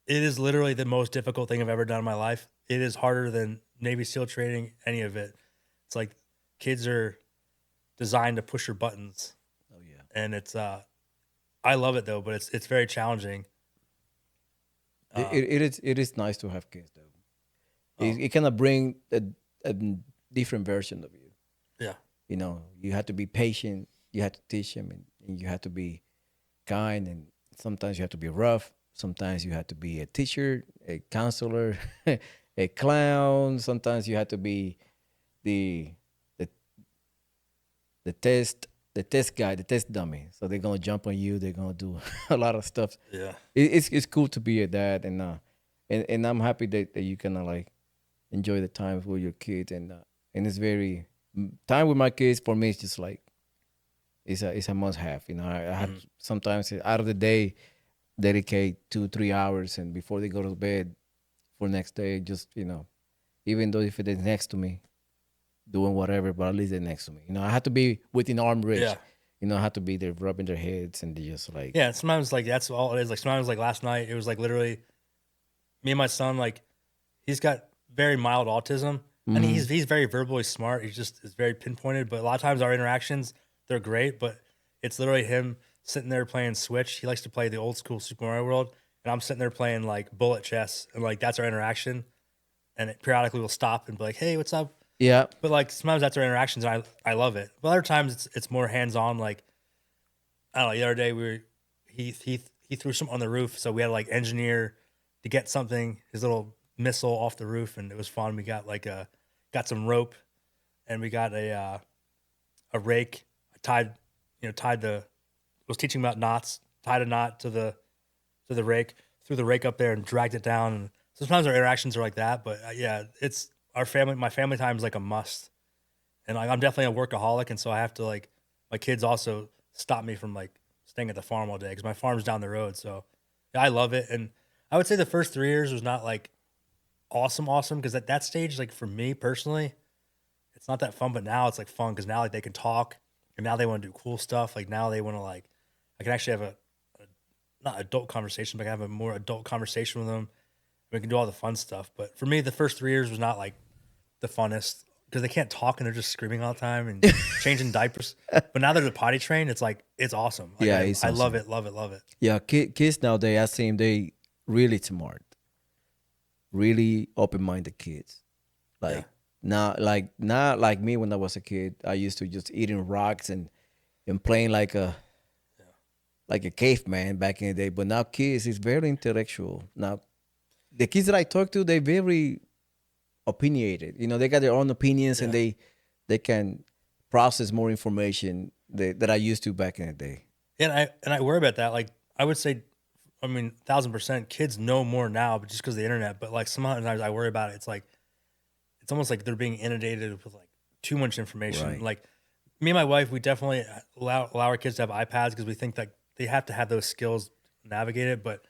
It is literally the most difficult thing I've ever done in my life. It is harder than Navy SEAL training, any of it. It's like kids are designed to push your buttons, Oh yeah. and it's I love it though, but it's very challenging. Um, It is nice to have kids though. oh It kind of bring a different version of you. yeah, You know, you have to be patient. You have to teach them, and you have to be kind. And sometimes you have to be rough. Sometimes you have to be a teacher, a counselor, a clown. Sometimes you have to be the the the test the test guy, the test dummy. So they're gonna jump on you. They're gonna do a lot of stuff. yeah, It's cool to be a dad, and I'm happy that you can like enjoy the time with your kids, and it's very time with my kids for me. It's just like it's a must have. You know, I have mhm, to, sometimes out of the day dedicate 2 3 hours, and before they go to bed for next day, just even though if they're next to me doing whatever, but at least they're next to me. You know, I have to be within arm reach. yeah, You know, I have to be there rubbing their heads and they just like, yeah. Sometimes like that's all it is. Like sometimes like last night, it was like literally me and my son. Like he's got very mild autism. I mean, mm-hmm. he's very verbally smart. He just is very pinpointed. But a lot of times our interactions they're great, but it's literally him sitting there playing Switch. He likes to play the old school Super Mario World, and I'm sitting there playing like bullet chess, and like that's our interaction. And it periodically we'll stop and be like, "Hey, what's up?" Yeah, But like sometimes that's our interactions, and I love it. But other times it's more hands on. Like I don't know. The other day he threw something on the roof, so we had to like engineer to get something his little missile off the roof, and it was fun. We got like got some rope, and we got a rake. I tied tied the was teaching about knots. Tied a knot to the rake, threw the rake up there and dragged it down. And sometimes our interactions are like that, but yeah, it's our family. My family time is like a must, and like I'm definitely a workaholic, and so I have to like my kids also stop me from like staying at the farm all day because my farm's down the road. So yeah, I love it, and I would say the first 3 years was not like awesome because at that stage, like for me personally, it's not that fun. But now it's like fun because now like they can talk, and now they want to do cool stuff. Like now they want to like I can actually have a not adult conversation, but I can have a more adult conversation with them. We can do all the fun stuff. But for me, the first 3 years was not like the funnest because they can't talk and they're just screaming all the time and changing diapers. But now they're the potty trained, it's like it's awesome. Like yeah, it's I love awesome. it, love it, love it. Yeah, kids nowadays, I see them, they really smart, really open-minded kids. Yeah, Not like me when I was a kid. I used to just eating rocks and playing yeah, like a caveman back in the day. But now kids is very intellectual. Now the kids that I talk to, they very opinionated. You know, they got their own opinions and yeah. they can process more information that I used to back in the day. And I worry about that. Like I would say, I mean, 1,000% kids know more now, but just because of the internet. But like sometimes I worry about it. It's like it's almost like they're being inundated with like too much information. Right. Like me and my wife, we definitely allow our kids to have iPads because we think that they have to have those skills to navigate it. But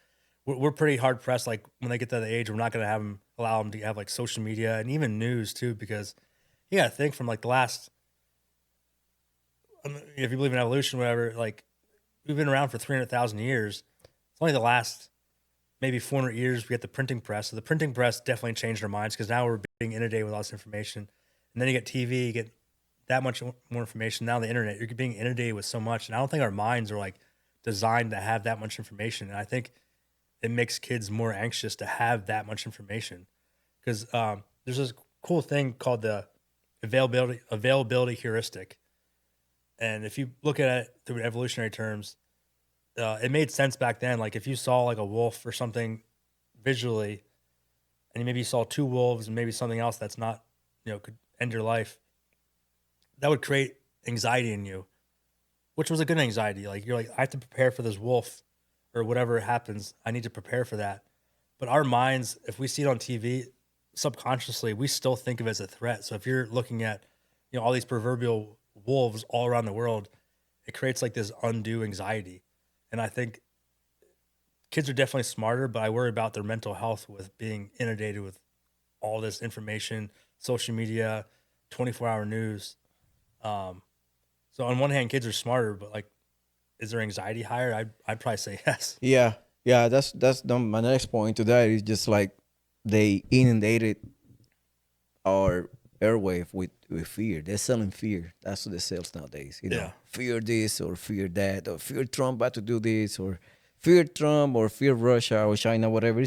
we're pretty hard pressed. Like when they get to the age, we're not going to have them allow them to have like social media and even news too, because you got to think from like the last, if you believe in evolution, whatever, like we've been around for 300,000 years. It's only the last maybe 400 years we get the printing press. So the printing press definitely changed our minds because now we're being inundated with all this information. And then you get TV, you get that much more information. Now the internet, you're being inundated with so much. And I don't think our minds are like designed to have that much information. And I think it makes kids more anxious to have that much information because there's this cool thing called the availability heuristic. And if you look at it through evolutionary terms, it made sense back then. Like if you saw like a wolf or something visually, and maybe you saw two wolves and maybe something else that's not, could end your life, that would create anxiety in you, which was a good anxiety. Like you're like, I have to prepare for this wolf or whatever happens. I need to prepare for that. But our minds, if we see it on TV, subconsciously, we still think of it as a threat. So if you're looking at, all these proverbial wolves all around the world, it creates like this undue anxiety. And I think kids are definitely smarter, but I worry about their mental health with being inundated with all this information, social media, 24-hour news. Um, so on one hand, kids are smarter, but like, is their anxiety higher? I'd probably say yes. Yeah. Yeah, my next point to that is just like they inundated our airwave with fear. They're selling fear. That's what they sell nowadays. Yeah. Fear this or fear that or fear Trump about to do this or fear Trump or fear Russia or China, whatever.